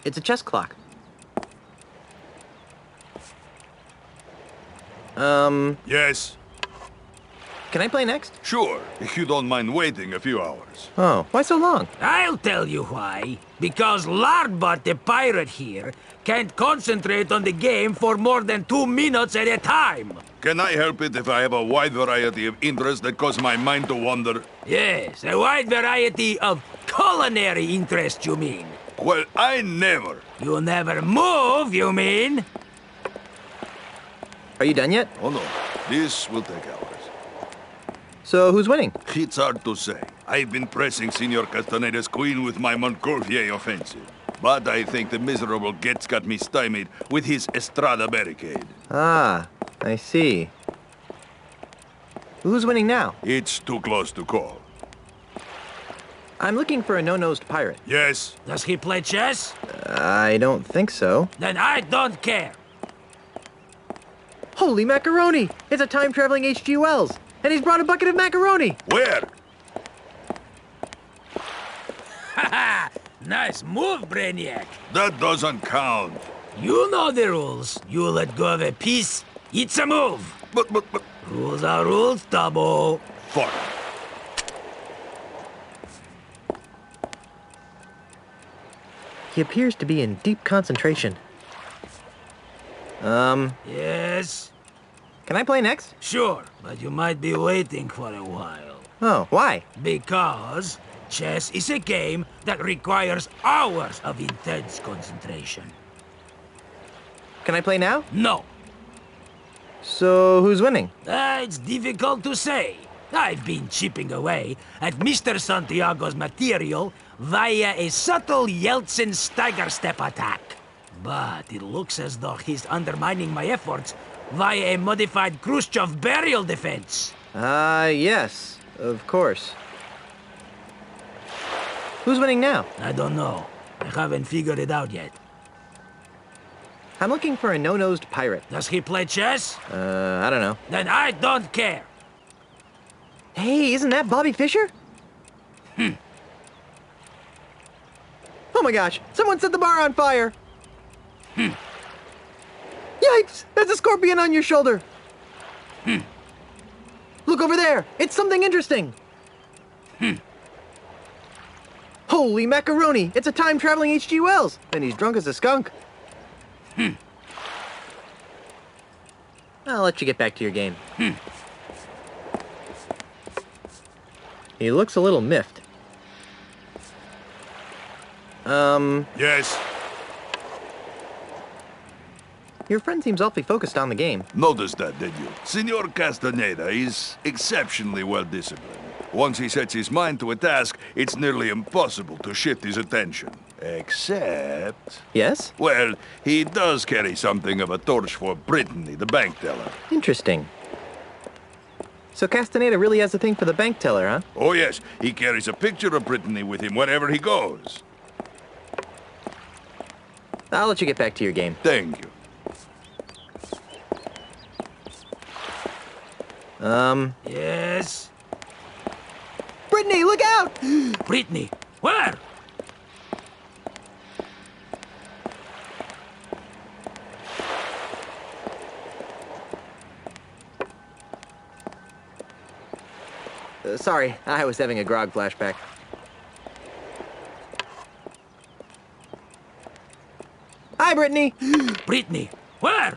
It's a chess clock. Yes? Can I play next? Sure, if you don't mind waiting a few hours. Oh, why so long? I'll tell you why. Because Lardbot the pirate here can't concentrate on the game for more than 2 minutes at a time. Can I help it if I have a wide variety of interests that cause my mind to wander? Yes, a wide variety of culinary interests, you mean? Well, I never. You never move, you mean? Are you done yet? Oh no, this will take hours. So who's winning? It's hard to say. I've been pressing Senor Castaneda's queen with my Montgolfier offensive. But I think the miserable Getz got me stymied with his Estrada barricade. Ah, I see. Who's winning now? It's too close to call. I'm looking for a no-nosed pirate. Yes? Does he play chess? I don't think so. Then I don't care. Holy macaroni! It's a time-traveling H.G. Wells! And he's brought a bucket of macaroni! Where? Haha! Nice move, Brainiac. That doesn't count. You know the rules. You let go of a piece, it's a move. But... Rules are rules, Tubbo. Fuck. He appears to be in deep concentration. Yes? Can I play next? Sure, but you might be waiting for a while. Oh, why? Because chess is a game that requires hours of intense concentration. Can I play now? No. So who's winning? It's difficult to say. I've been chipping away at Mr. Santiago's material via a subtle Yeltsin stagger step attack. But it looks as though he's undermining my efforts via a modified Khrushchev burial defense. Yes, of course. Who's winning now? I don't know. I haven't figured it out yet. I'm looking for a no-nosed pirate. Does he play chess? I don't know. Then I don't care. Hey, isn't that Bobby Fischer? Oh my gosh, someone set the bar on fire! Yikes! There's a scorpion on your shoulder! Look over there! It's something interesting! Holy macaroni! It's a time-traveling H.G. Wells! And he's drunk as a skunk. I'll let you get back to your game. He looks a little miffed. Yes? Your friend seems awfully focused on the game. Noticed that, did you? Senor Castaneda is exceptionally well-disciplined. Once he sets his mind to a task, it's nearly impossible to shift his attention. Except... Yes? Well, he does carry something of a torch for Brittany, the bank teller. Interesting. So Castaneda really has a thing for the bank teller, huh? Oh yes, he carries a picture of Brittany with him wherever he goes. I'll let you get back to your game. Thank you. Yes? Brittany, look out! Brittany, where? Sorry, I was having a grog flashback. Hi, Brittany! Brittany, where?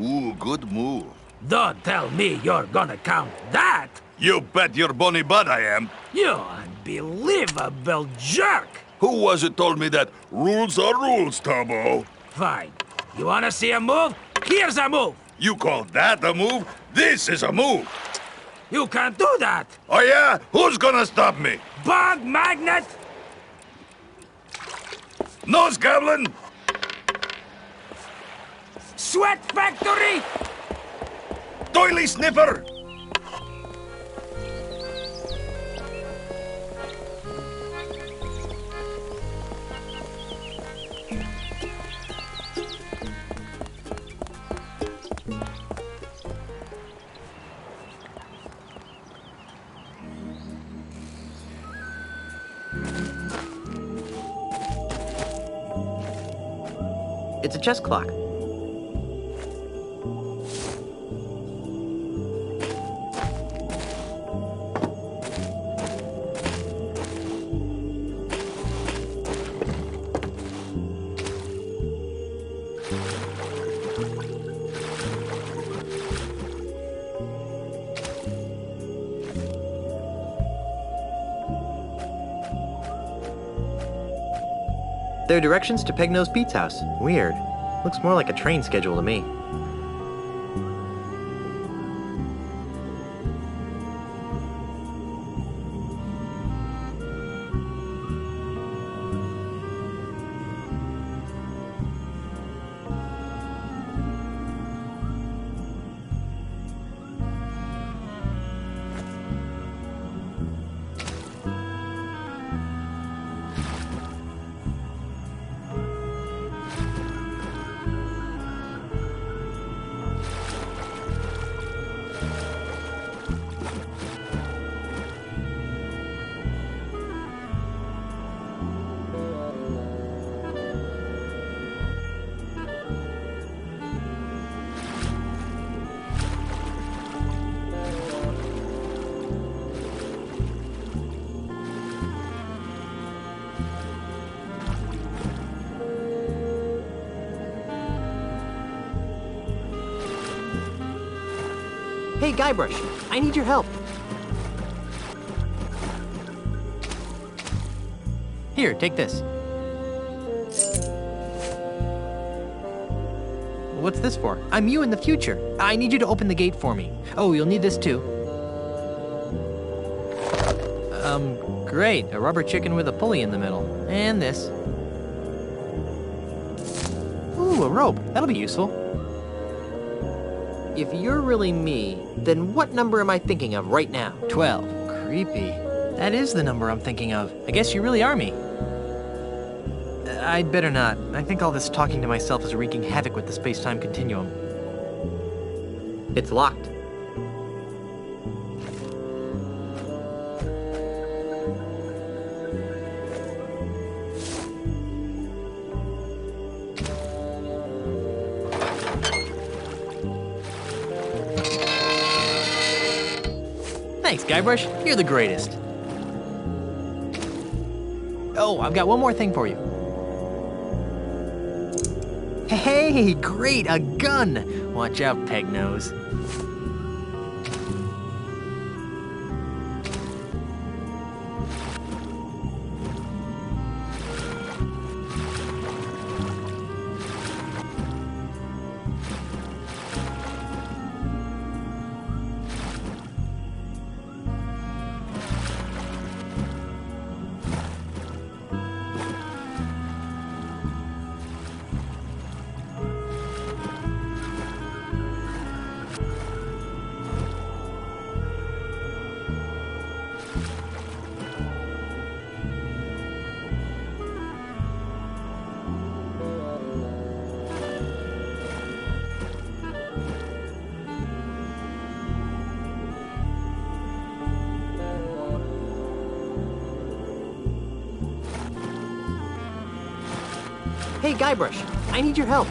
Ooh, good move. Don't tell me you're gonna count that! You bet your bonny butt I am. You unbelievable jerk! Who was it told me that rules are rules, Tubbo? Fine. You wanna see a move? Here's a move! You call that a move? This is a move. You can't do that! Oh yeah? Who's gonna stop me? Bug magnet! Nose goblin? Sweat factory! Doily sniffer? It's a chess clock. There are directions to Pegnose Pete's house. Weird. Looks more like a train schedule to me. Hey, Guybrush, I need your help. Here, take this. What's this for? I'm you in the future. I need you to open the gate for me. Oh, you'll need this too. Great. A rubber chicken with a pulley in the middle. And this. Ooh, a rope. That'll be useful. If you're really me, then what number am I thinking of right now? 12. Creepy. That is the number I'm thinking of. I guess you really are me. I'd better not. I think all this talking to myself is wreaking havoc with the space-time continuum. It's locked. Thanks, Guybrush. You're the greatest. Oh, I've got one more thing for you. Hey, great, a gun! Watch out, Pegnose. Hey, Guybrush, I need your help.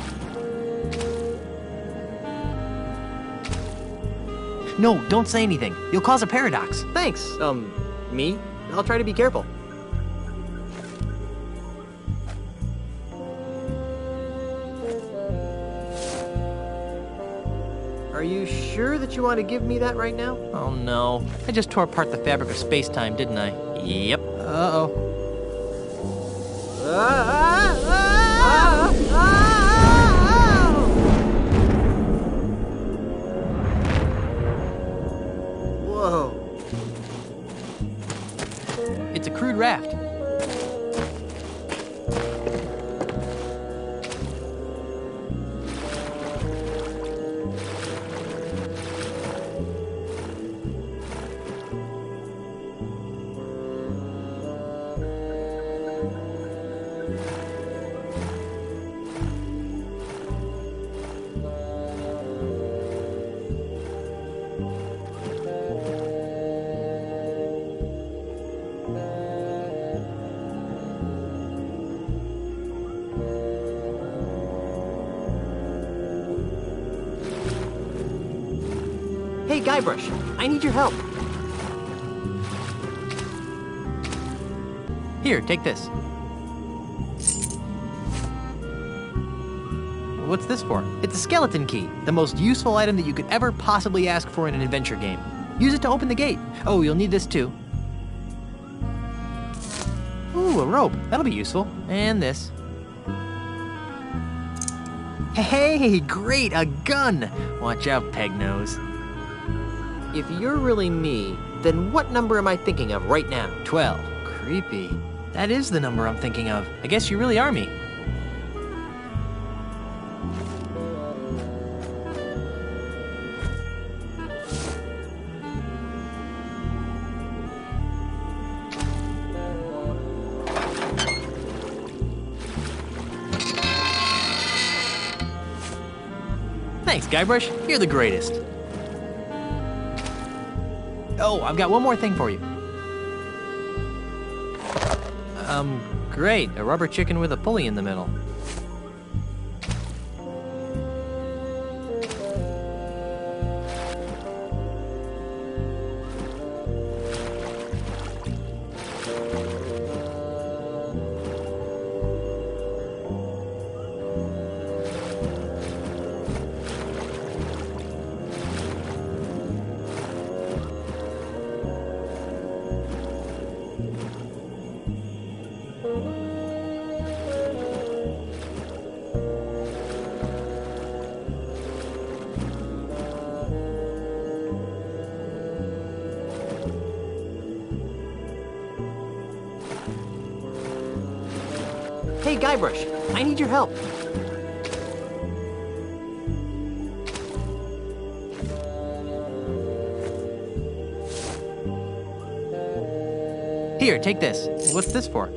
No, don't say anything. You'll cause a paradox. Thanks. Me? I'll try to be careful. Are you sure that you want to give me that right now? Oh no. I just tore apart the fabric of space-time, didn't I? Yep. Uh-oh. Whoa. It's a crude raft. Hey, Guybrush, I need your help. Here, take this. What's this for? It's a skeleton key, the most useful item that you could ever possibly ask for in an adventure game. Use it to open the gate. Oh, you'll need this too. Ooh, a rope. That'll be useful. And this. Hey, great, a gun! Watch out, Pegnose. If you're really me, then what number am I thinking of right now? 12. Creepy. That is the number I'm thinking of. I guess you really are me. Thanks, Guybrush. You're the greatest. Oh, I've got one more thing for you. Great. A rubber chicken with a pulley in the middle. Hey, Guybrush, I need your help. Here, take this. What's this for?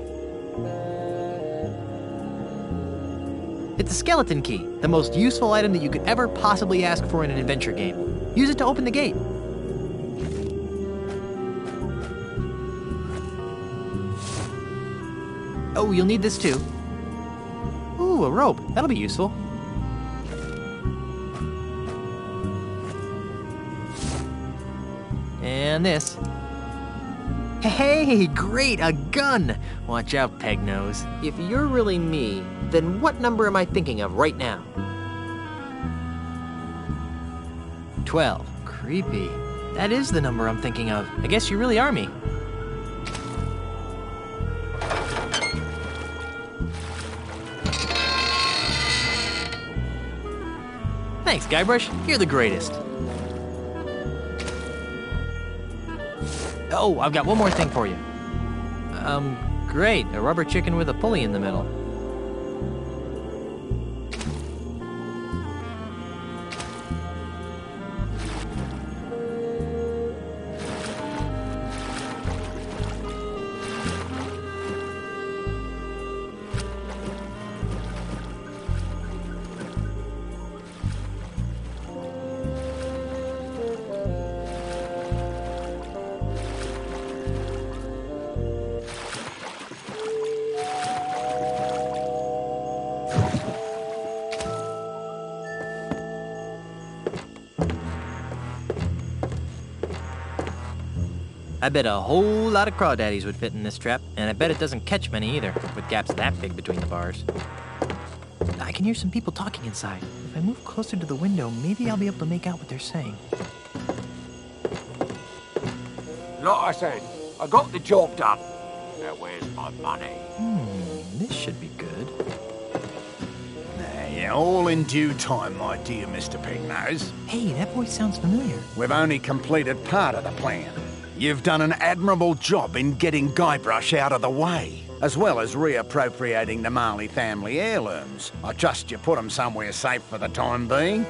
It's a skeleton key, the most useful item that you could ever possibly ask for in an adventure game. Use it to open the gate. Oh, you'll need this too. Ooh, a rope. That'll be useful. And this. Hey, great, a gun! Watch out, Pegnose. If you're really me, then what number am I thinking of right now? 12. Creepy. That is the number I'm thinking of. I guess you really are me. Thanks, Guybrush. You're the greatest. Oh, I've got one more thing for you. Great. A rubber chicken with a pulley in the middle. I bet a whole lot of crawdaddies would fit in this trap, and I bet it doesn't catch many either, with gaps that big between the bars. I can hear some people talking inside. If I move closer to the window, maybe I'll be able to make out what they're saying. Like I said, I got the job done. Now where's my money? This should be good. Yeah, all in due time, my dear Mr. Pignose. Hey, that voice sounds familiar. We've only completed part of the plan. You've done an admirable job in getting Guybrush out of the way, as well as reappropriating the Marley family heirlooms. I trust you put them somewhere safe for the time being.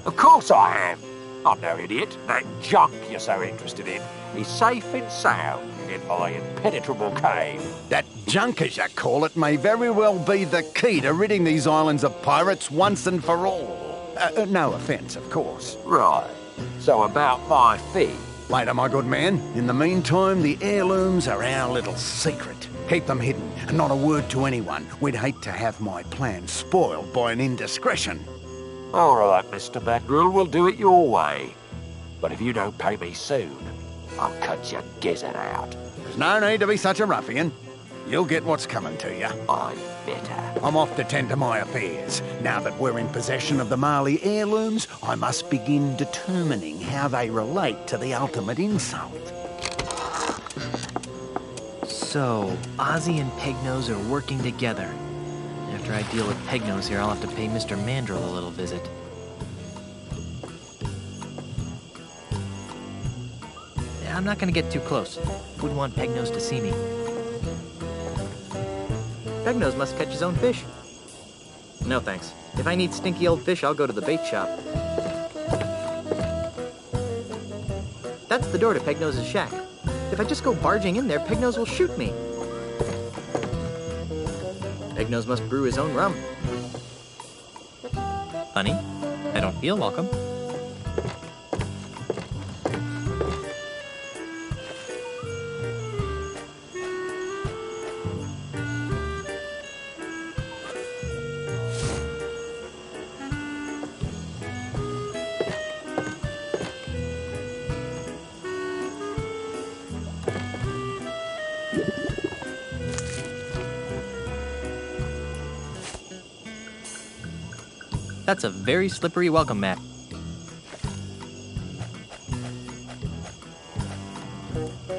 Of course I am. I'm no idiot. That junk you're so interested in is safe and sound in my impenetrable cave. That junk, as you call it, may very well be the key to ridding these islands of pirates once and for all. No offence, of course. Right. So about my fee. Later, my good man. In the meantime, the heirlooms are our little secret. Keep them hidden, and not a word to anyone. We'd hate to have my plan spoiled by an indiscretion. All right, Mr. Mandrill, we'll do it your way. But if you don't pay me soon, I'll cut your gizzard out. There's no need to be such a ruffian. You'll get what's coming to you. I'm bitter. I'm off to tend to my affairs. Now that we're in possession of the Marley heirlooms, I must begin determining how they relate to the ultimate insult. So, Ozzy and Pegnose are working together. After I deal with Pegnose here, I'll have to pay Mr. Mandrill a little visit. Yeah, I'm not gonna get too close. Wouldn't want Pegnose to see me. Pegnose must catch his own fish. No thanks. If I need stinky old fish, I'll go to the bait shop. That's the door to Pegnose's shack. If I just go barging in there, Pegnose will shoot me. Pegnose must brew his own rum. Honey, I don't feel welcome. That's a very slippery welcome mat.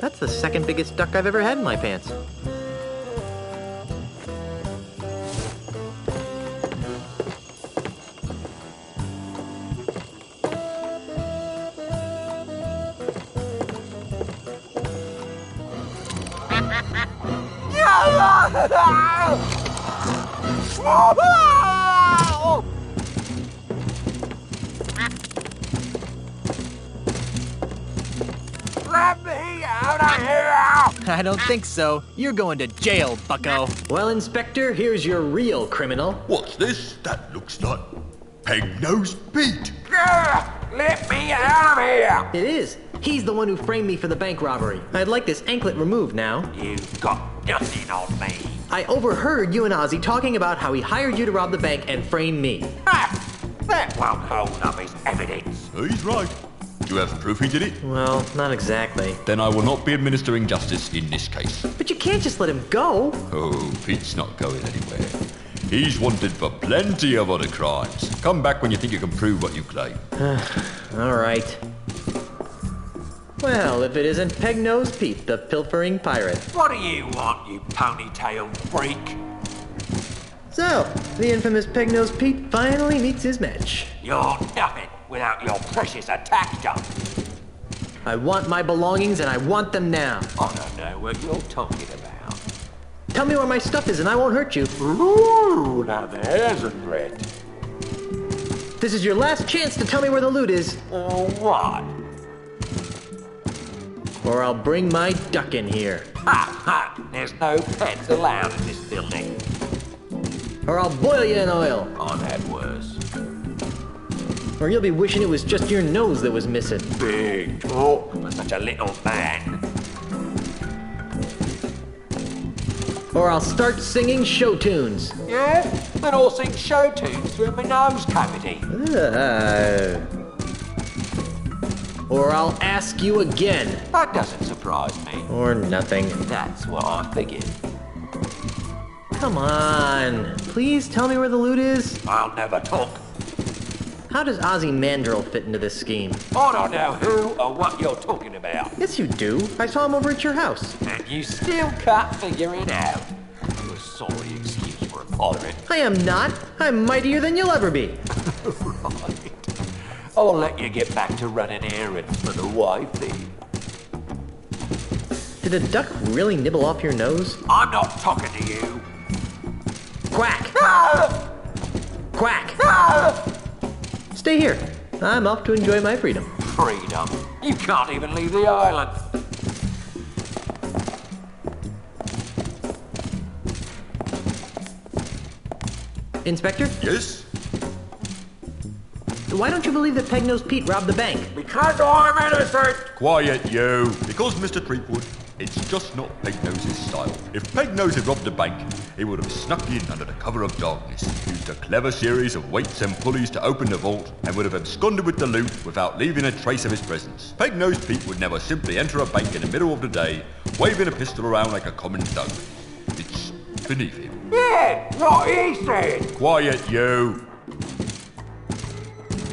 That's the second biggest duck I've ever had in my pants. Let me out of here! I don't think so. You're going to jail, bucko. Well, Inspector, here's your real criminal. What's this? That looks like Peg-Nosed Pete. Let me out of here! It is. He's the one who framed me for the bank robbery. I'd like this anklet removed now. You've got nothing on me. I overheard you and Ozzy talking about how he hired you to rob the bank and frame me. That won't hold up as evidence. He's right. Do you have proof he did it? Well, not exactly. Then I will not be administering justice in this case. But you can't just let him go. Oh, Pete's not going anywhere. He's wanted for plenty of other crimes. Come back when you think you can prove what you claim. All right. Well, if it isn't Peg-Nosed Pete, the pilfering pirate. What do you want, you ponytail freak? So, the infamous Peg-Nosed Pete finally meets his match. You're nothing without your precious attack gun. I want my belongings and I want them now. I don't know what you're talking about. Tell me where my stuff is and I won't hurt you. Ooh, now there's a threat. This is your last chance to tell me where the loot is, What? or I'll bring my duck in here. Ha ha! There's no pets allowed in this building. Or I'll boil you in oil. I've had worse. Or you'll be wishing it was just your nose that was missing. Big talk for such a little man. Or I'll start singing show tunes. Yeah? And I'll sing show tunes through my nose cavity. Or I'll ask you again. That doesn't surprise me. Or nothing. That's what I figured. Come on. Please tell me where the loot is. I'll never talk. How does Ozzy Mandrill fit into this scheme? I don't know who or what you're talking about. Yes, you do. I saw him over at your house. And you still can't figure it out. You're a sorry excuse for a pirate. I am not. I'm mightier than you'll ever be. Right. I'll let you get back to running errands for the wifey. Did a duck really nibble off your nose? I'm not talking to you. Quack! Ah! Quack! Ah! Stay here. I'm off to enjoy my freedom. Freedom. You can't even leave the island. Inspector, Yes? why don't you believe that Peg-Nosed Pete robbed the bank? Because I'm innocent. Quiet, you. Because, Mr. Treatwood, It's just not Pegnose's style. If Pegnose had robbed a bank, he would have snuck in under the cover of darkness, used a clever series of weights and pulleys to open the vault, and would have absconded with the loot without leaving a trace of his presence. Pegnose Pete would never simply enter a bank in the middle of the day, waving a pistol around like a common thug. It's beneath him. Yeah, what he said. Quiet, you!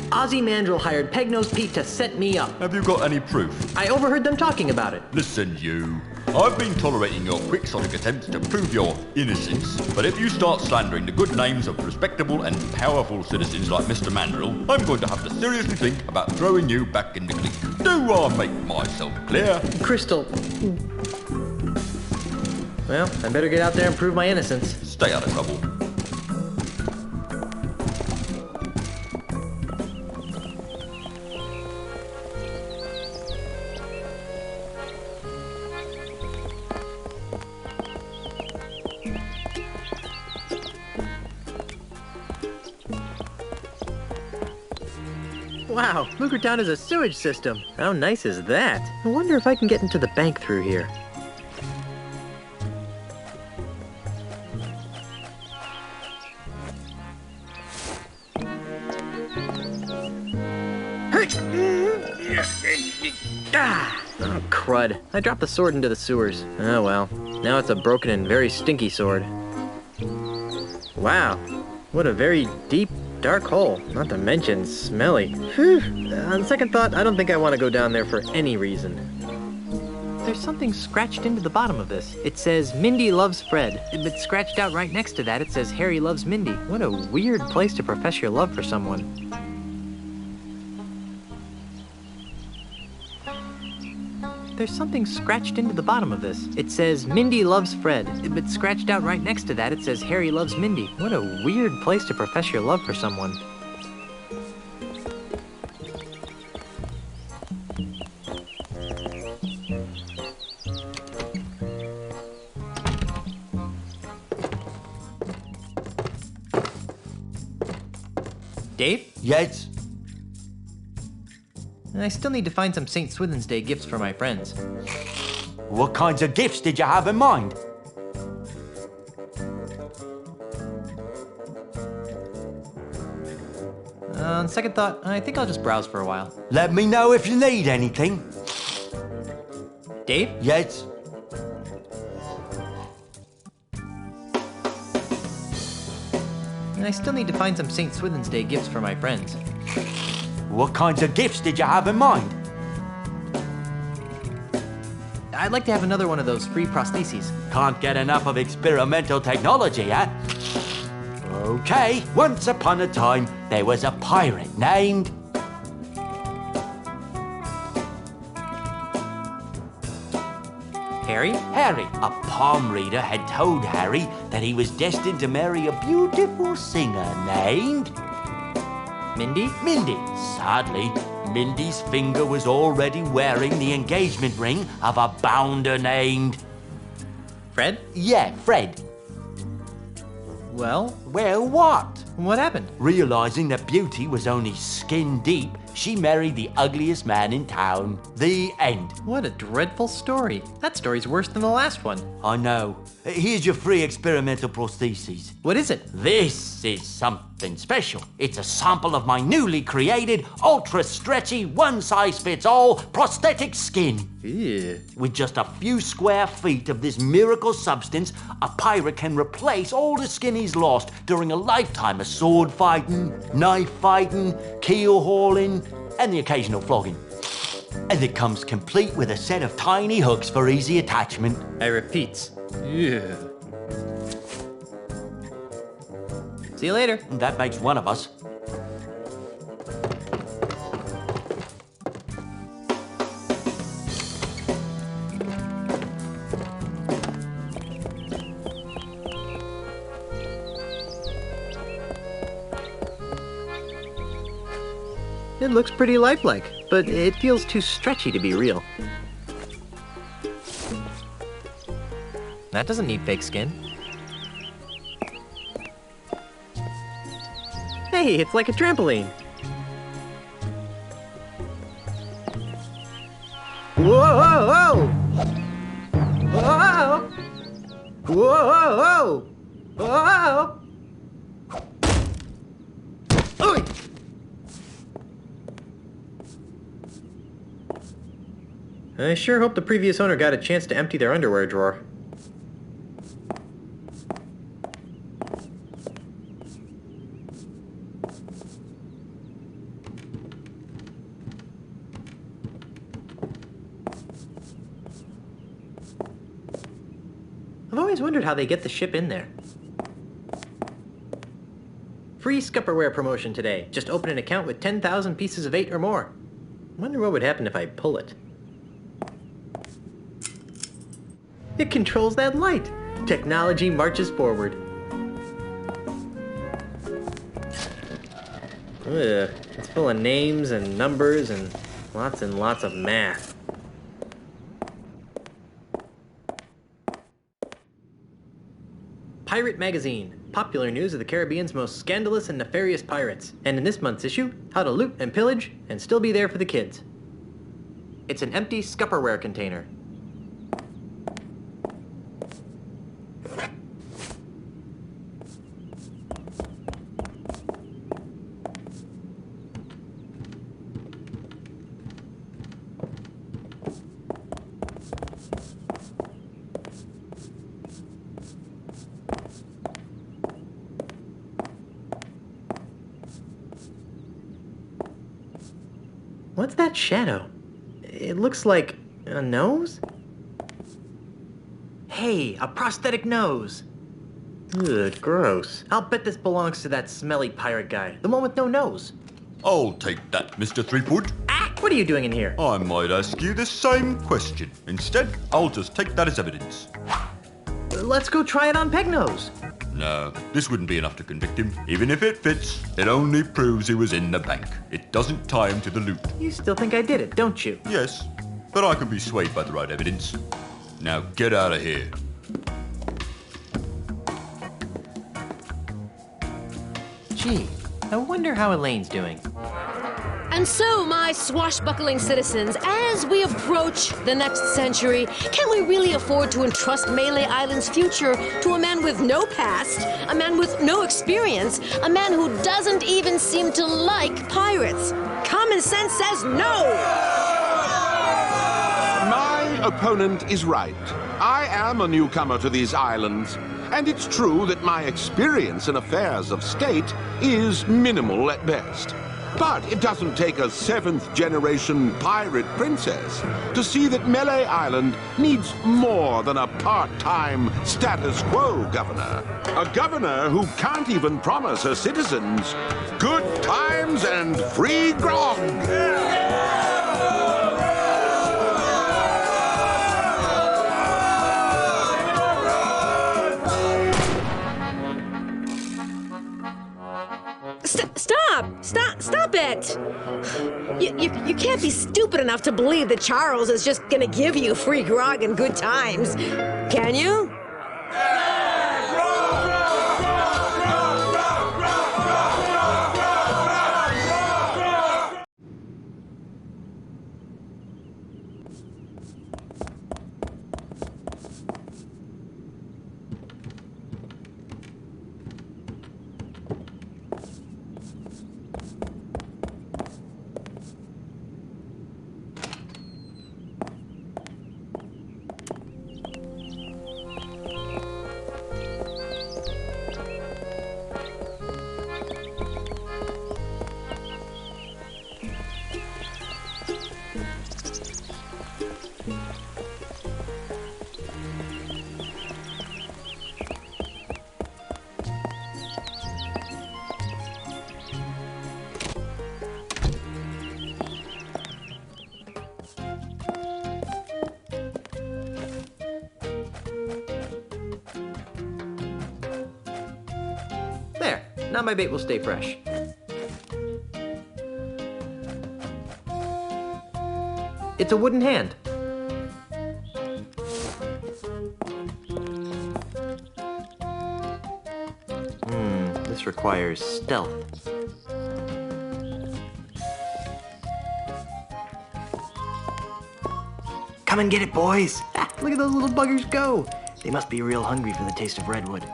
Ozzy Mandrill hired Pegnose Pete to set me up. Have you got any proof? I overheard them talking about it. Listen, you. I've been tolerating your quixotic attempts to prove your innocence, but if you start slandering the good names of respectable and powerful citizens like Mr. Mandrill, I'm going to have to seriously think about throwing you back in the clique. Do I make myself clear? Crystal. Well, I better get out there and prove my innocence. Stay out of trouble. Wow, Moogertown has a sewage system. How nice is that? I wonder if I can get into the bank through here. Oh, crud. I dropped the sword into the sewers. Oh well. Now it's a broken and very stinky sword. Wow. What a very deep, dark hole. Not to mention smelly. Whew. On second thought, I don't think I want to go down there for any reason. There's something scratched into the bottom of this. It says, Mindy loves Fred. But scratched out right next to that, it says, Harry loves Mindy. What a weird place to profess your love for someone. There's something scratched into the bottom of this. It says, Mindy loves Fred. But scratched out right next to that, it says, Harry loves Mindy. What a weird place to profess your love for someone. Dave? Yes? I still need to find some St. Swithin's Day gifts for my friends. What kinds of gifts did you have in mind? On second thought, I think I'll just browse for a while. Let me know if you need anything. Dave? Yes? I still need to find some St. Swithin's Day gifts for my friends. What kinds of gifts did you have in mind? I'd like to have another one of those free prostheses. Can't get enough of experimental technology, eh? Okay, once upon a time, there was a pirate named... Harry? Harry. A palm reader had told Harry that he was destined to marry a beautiful singer named... Mindy? Mindy. Sadly, Mindy's finger was already wearing the engagement ring of a bounder named... Fred? Yeah, Fred. Well, Well, what? what happened? Realizing that beauty was only skin deep, she married the ugliest man in town. The end. What a dreadful story. That story's worse than the last one. I know. Here's your free experimental prosthesis. What is it? This is something special. It's a sample of my newly created, ultra-stretchy, one-size-fits-all prosthetic skin. Ew. With just a few square feet of this miracle substance, a pirate can replace all the skin he's lost during a lifetime of sword fighting, knife fighting, keel hauling, and the occasional flogging. And it comes complete with a set of tiny hooks for easy attachment. I repeat. Ew. See you later. That makes one of us. It looks pretty lifelike, but it feels too stretchy to be real. That doesn't need fake skin. Hey, it's like a trampoline. Whoa, whoa, whoa! Whoa! Whoa! Whoa! Oy! I sure hope the previous owner got a chance to empty their underwear drawer. I've always wondered how they get the ship in there. Free Scupperware promotion today. Just open an account with 10,000 pieces of 8 or more. Wonder what would happen if I pull it. It controls that light. Technology marches forward. Ugh, it's full of names and numbers and lots of math. Pirate Magazine. Popular news of the Caribbean's most scandalous and nefarious pirates. And in this month's issue, how to loot and pillage and still be there for the kids. It's an empty Scupperware container. What's that shadow? It looks like a nose? Hey, a prosthetic nose! Ugh, gross. I'll bet this belongs to that smelly pirate guy, the one with no nose. I'll take that, Mr. Threepwood. Ah! What are you doing in here? I might ask you the same question. Instead, I'll just take that as evidence. Let's go try it on Pegnose. No, this wouldn't be enough to convict him. Even if it fits, it only proves he was in the bank. It doesn't tie him to the loot. You still think I did it, don't you? Yes, but I can be swayed by the right evidence. Now get out of here. Gee, I wonder how Elaine's doing. And so, my swashbuckling citizens, as we approach the next century, can we really afford to entrust Melee Island's future to a man with no past, a man with no experience, a man who doesn't even seem to like pirates? Common sense says no! My opponent is right. I am a newcomer to these islands, and it's true that my experience in affairs of state is minimal at best. But it doesn't take a 7th-generation pirate princess to see that Melee Island needs more than a part-time status quo governor. A governor who can't even promise her citizens good times and free grog. Stop it! You can't be stupid enough to believe that Charles is just gonna give you free grog and good times, can you? There, now my bait will stay fresh. It's a wooden hand. This requires stealth. Come and get it, boys! Look at those little buggers go. They must be real hungry for the taste of redwood.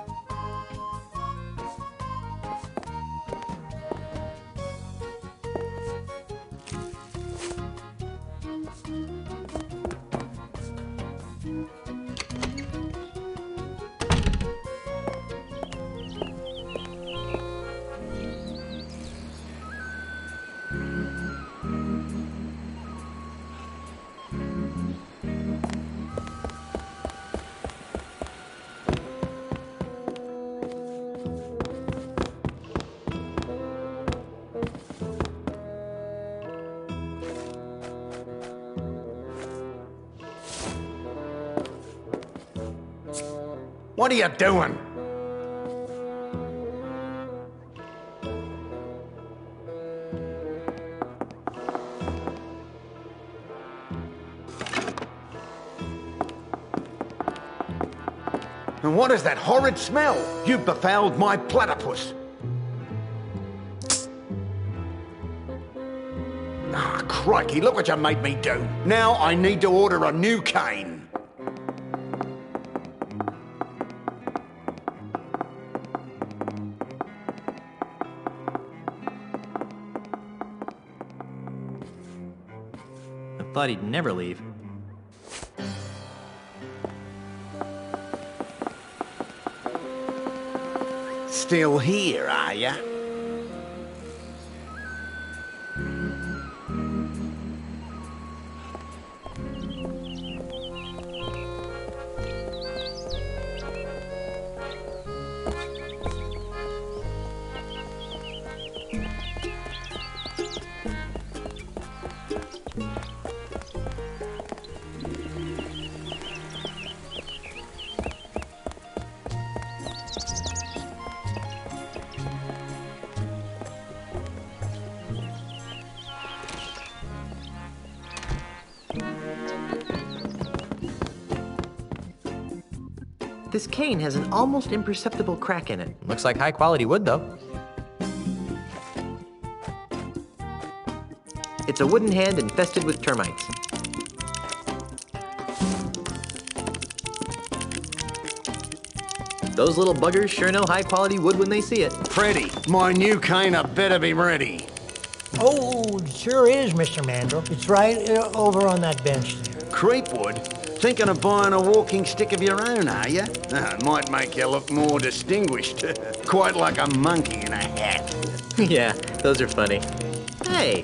What are you doing? And what is that horrid smell? You've befouled my platypus. Ah, crikey, look what you made me do. Now I need to order a new cane. I thought he'd never leave. Still here, are ya? This cane has an almost imperceptible crack in it. Looks like high-quality wood, though. It's a wooden hand infested with termites. Those little buggers sure know high-quality wood when they see it. Freddy, my new cane had better be ready. Oh, it sure is, Mr. Mandrill. It's right over on that bench there. Creepwood? Thinking of buying a walking stick of your own, are you? It might make you look more distinguished. Quite like a monkey in a hat. Yeah, those are funny. Hey,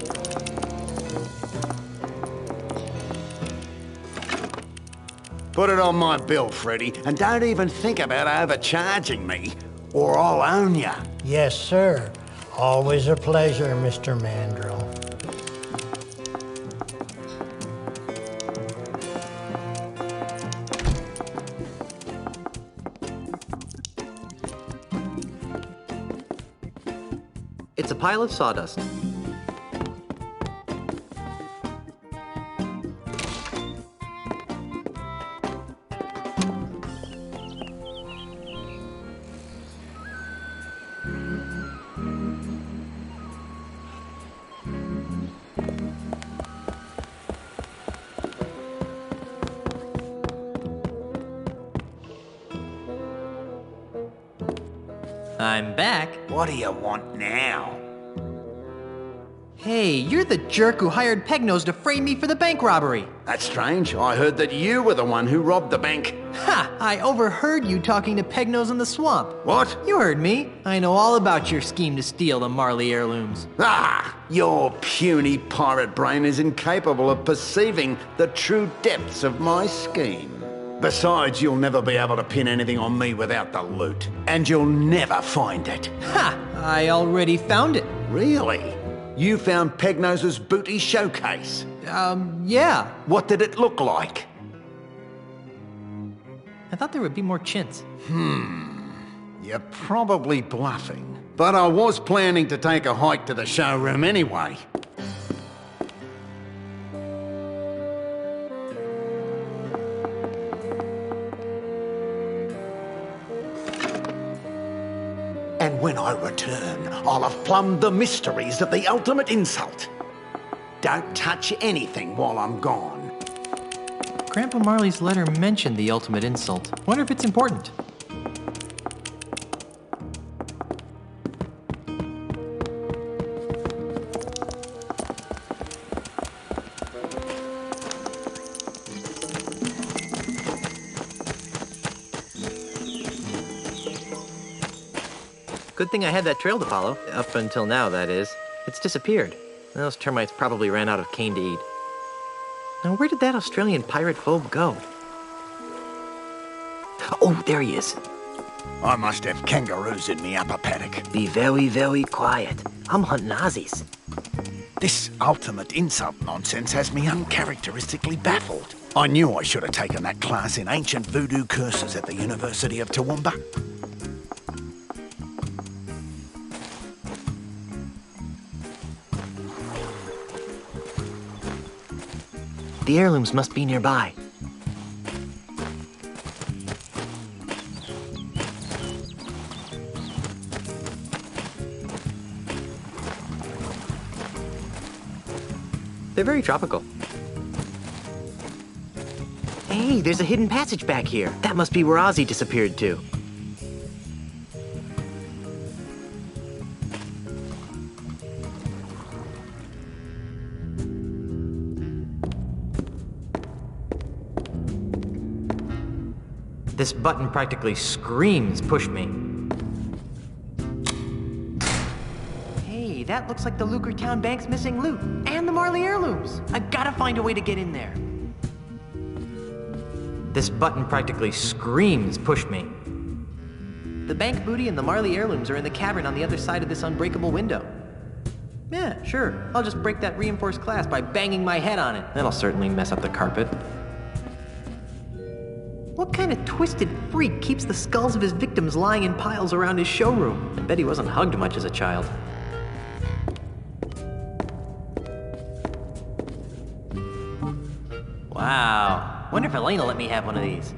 Put it on my bill, Freddy, and don't even think about overcharging me, or I'll own you. Yes, sir. Always a pleasure, Mr. Mandrill. it's a pile of sawdust. I'm back. What do you want now? Hey, you're the jerk who hired Pegnose to frame me for the bank robbery. That's strange. I heard that you were the one who robbed the bank. Ha! I overheard you talking to Pegnose in the swamp. What? You heard me. I know all about your scheme to steal the Marley heirlooms. Ah! Your puny pirate brain is incapable of perceiving the true depths of my scheme. Besides, you'll never be able to pin anything on me without the loot. And you'll never find it. Ha! I already found it. Really? You found Pegnose's booty showcase? Yeah. What did it look like? I thought there would be more chintz. You're probably bluffing. But I was planning to take a hike to the showroom anyway. And when I return, I'll have plumbed the mysteries of the ultimate insult. Don't touch anything while I'm gone. Grandpa Marley's letter mentioned the ultimate insult. Wonder if it's important. Good thing I had that trail to follow. Up until now, that is. It's disappeared. Those termites probably ran out of cane to eat. Now, where did that Australian pirate phobe go? Oh, there he is. I must have kangaroos in me upper paddock. Be very, very quiet. I'm hunting Aussies. This ultimate insult nonsense has me uncharacteristically baffled. I knew I should have taken that class in ancient voodoo curses at the University of Toowoomba. The heirlooms must be nearby. They're very tropical. Hey, there's a hidden passage back here. That must be where Ozzy disappeared to. This button practically screams, "Push me." Hey, that looks like the Lucretown Bank's missing loot, and the Marley heirlooms. I've got to find a way to get in there. This button practically screams, "Push me." The bank booty and the Marley heirlooms are in the cavern on the other side of this unbreakable window. Yeah, sure. I'll just break that reinforced glass by banging my head on it. That'll certainly mess up the carpet. What kind of twisted freak keeps the skulls of his victims lying in piles around his showroom? I bet he wasn't hugged much as a child. Wow. Wonder if Elaine will let me have one of these.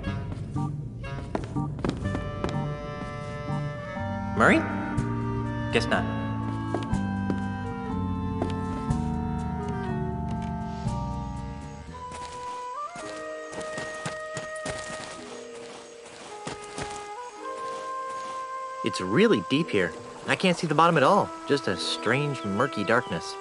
Murray? Guess not. It's really deep here. I can't see the bottom at all. Just a strange, murky darkness.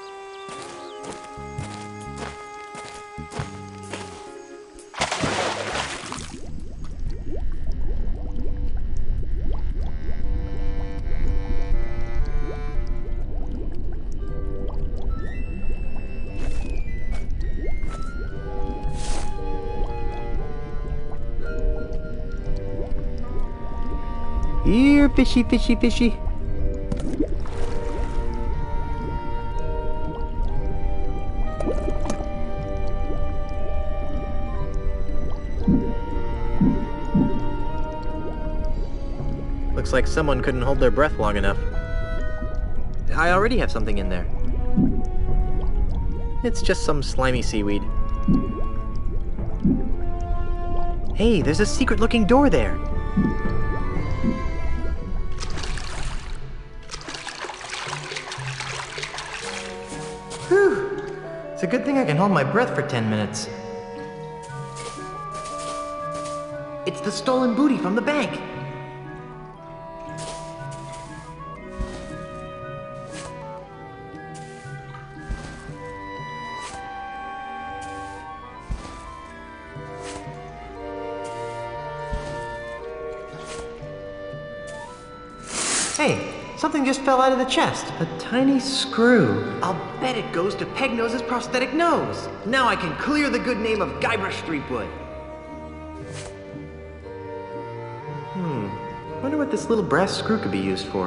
Here, fishy, fishy, fishy. Looks like someone couldn't hold their breath long enough. I already have something in there. It's just some slimy seaweed. Hey, there's a secret-looking door there. Whew. It's a good thing I can hold my breath for 10 minutes. It's the stolen booty from the bank. Hey, something just fell out of the chest. A tiny screw. I'll bet it goes to Pegnose's prosthetic nose. Now I can clear the good name of Guybrush Threepwood. Wonder what this little brass screw could be used for.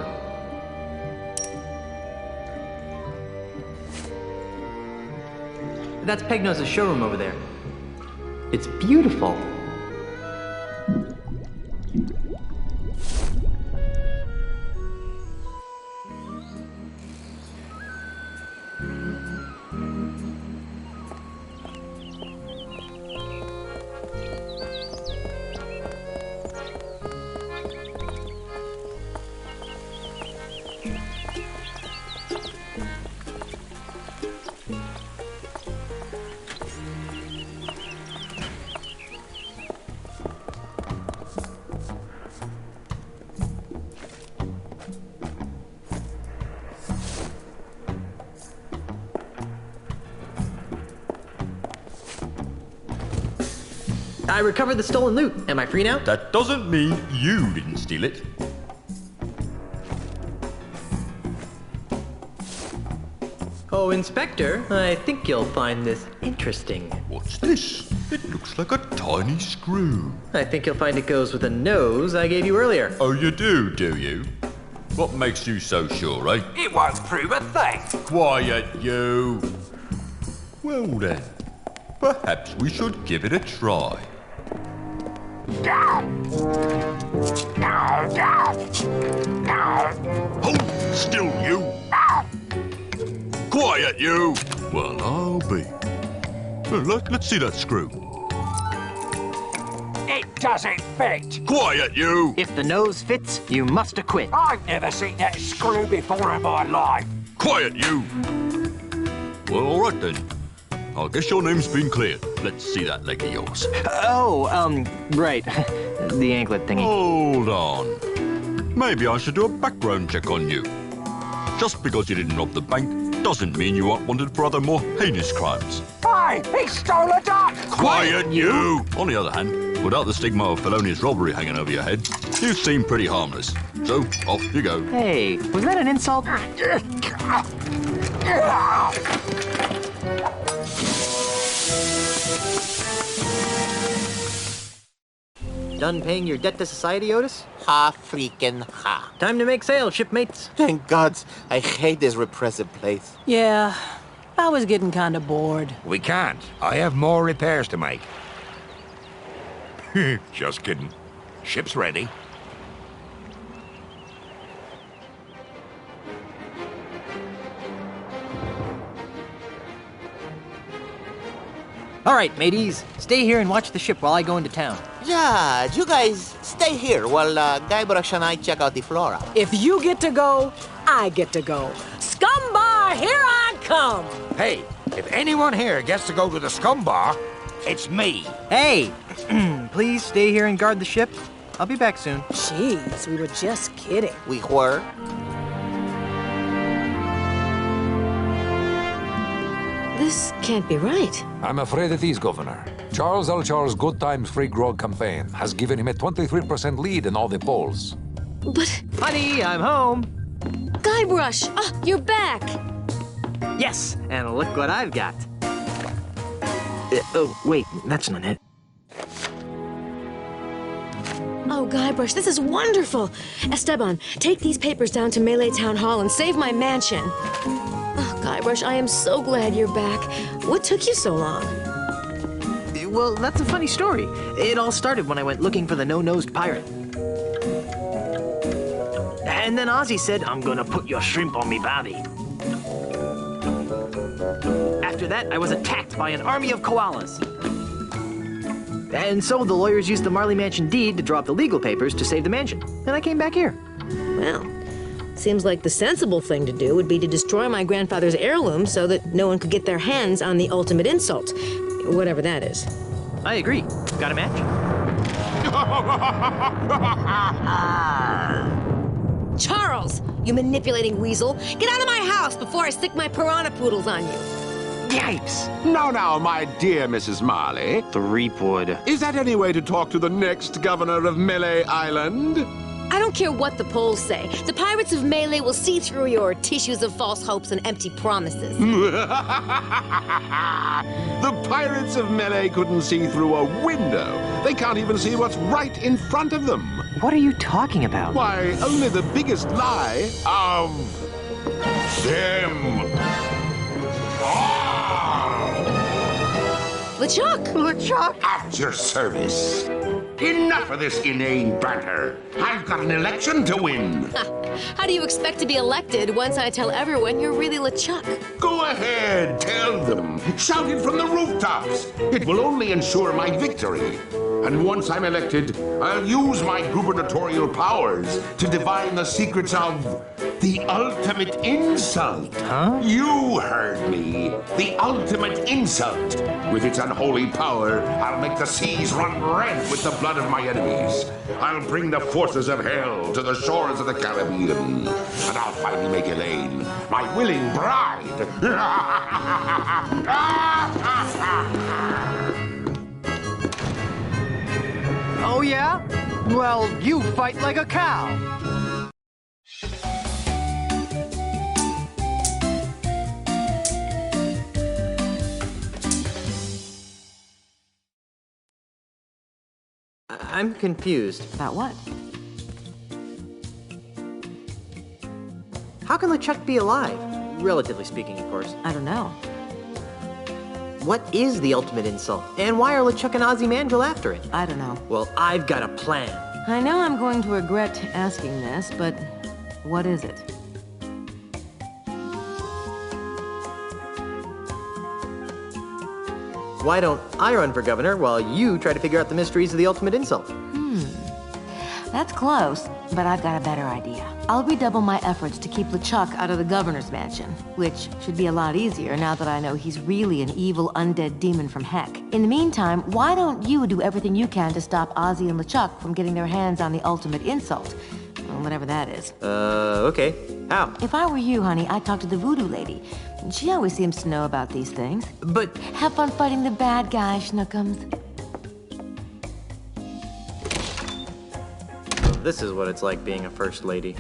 That's Pegnose's showroom over there. It's beautiful. I recovered the stolen loot. Am I free now? That doesn't mean you didn't steal it. Oh, Inspector, I think you'll find this interesting. What's this? It looks like a tiny screw. I think you'll find it goes with the nose I gave you earlier. Oh, you do you? What makes you so sure, eh? It won't prove a thing. Quiet, you. Well then, perhaps we should give it a try. Hold still, you. Quiet, you. Well, I'll be. Let's see that screw. It doesn't fit. Quiet, you. If the nose fits, you must acquit. I've never seen that screw before in my life. Quiet, you. Well, all right then. I guess your name's been cleared. Let's see that leg of yours. Right. The anklet thingy. Hold on. Maybe I should do a background check on you. Just because you didn't rob the bank doesn't mean you aren't wanted for other more heinous crimes. Hey, he stole a duck. Quiet, you. On the other hand, without the stigma of felonious robbery hanging over your head, you seem pretty harmless. So, off you go. Hey, was that an insult? Done paying your debt to society, Otis? Ha freaking ha. Time to make sail, shipmates. Thank gods, I hate this repressive place. Yeah, I was getting kind of bored. We can't. I have more repairs to make. Just kidding. Ship's ready. All right, mateys. Stay here and watch the ship while I go into town. Yeah, you guys stay here while Guybrush and I check out the flora. If you get to go, I get to go. Scumbar, here I come! Hey, if anyone here gets to go to the scum bar, it's me. Hey, please stay here and guard the ship. I'll be back soon. Jeez, we were just kidding. We were. This can't be right. I'm afraid it is, Governor. Charles L. Charles' Good Times Free Grog campaign has given him a 23% lead in all the polls. But, Honey, I'm home. Guybrush, you're back. Yes, and look what I've got. Oh, wait, that's not it. Oh, Guybrush, this is wonderful. Esteban, take these papers down to Melee Town Hall and save my mansion. Oh, Guybrush, I am so glad you're back. What took you so long? Well, that's a funny story. It all started when I went looking for the no-nosed pirate. And then Ozzy said, I'm gonna put your shrimp on me bobby. After that, I was attacked by an army of koalas. And so the lawyers used the Marley Mansion deed to draw up the legal papers to save the mansion. And I came back here. Well, seems like the sensible thing to do would be to destroy my grandfather's heirloom so that no one could get their hands on the ultimate insult. Whatever that is. I agree. Got a match? Charles, you manipulating weasel. Get out of my house before I stick my piranha poodles on you. Yipes! Now, my dear Mrs. Marley. The Reapwood. Is that any way to talk to the next governor of Melee Island? I don't care what the polls say. The pirates of Melee will see through your tissues of false hopes and empty promises. The pirates of Melee couldn't see through a window. They can't even see what's right in front of them. What are you talking about? Why, only the biggest lie of them. LeChuck! At your service. Enough of this inane banter. I've got an election to win. How do you expect to be elected once I tell everyone you're really LeChuck? Go ahead, tell them. Shout it from the rooftops. It will only ensure my victory. And once I'm elected, I'll use my gubernatorial powers to divine the secrets of the ultimate insult. Huh? You heard me. The ultimate insult. With its unholy power, I'll make the seas run red with the blood of my enemies. I'll bring the forces of hell to the shores of the Caribbean. And I'll finally make Elaine my willing bride. Oh, yeah? Well, you fight like a cow. I'm confused. About what? How can LeChuck be alive? Relatively speaking, of course. I don't know. What is the ultimate insult? And why are LeChuck and Ozymandias after it? I don't know. Well, I've got a plan. I know I'm going to regret asking this, but what is it? Why don't I run for governor while you try to figure out the mysteries of the ultimate insult? That's close, but I've got a better idea. I'll redouble my efforts to keep LeChuck out of the governor's mansion, which should be a lot easier now that I know he's really an evil undead demon from heck. In the meantime, why don't you do everything you can to stop Ozzy and LeChuck from getting their hands on the ultimate insult? Well, whatever that is. Okay. How? If I were you, honey, I'd talk to the voodoo lady. She always seems to know about these things. But... Have fun fighting the bad guy, Schnookums. This is what it's like being a first lady.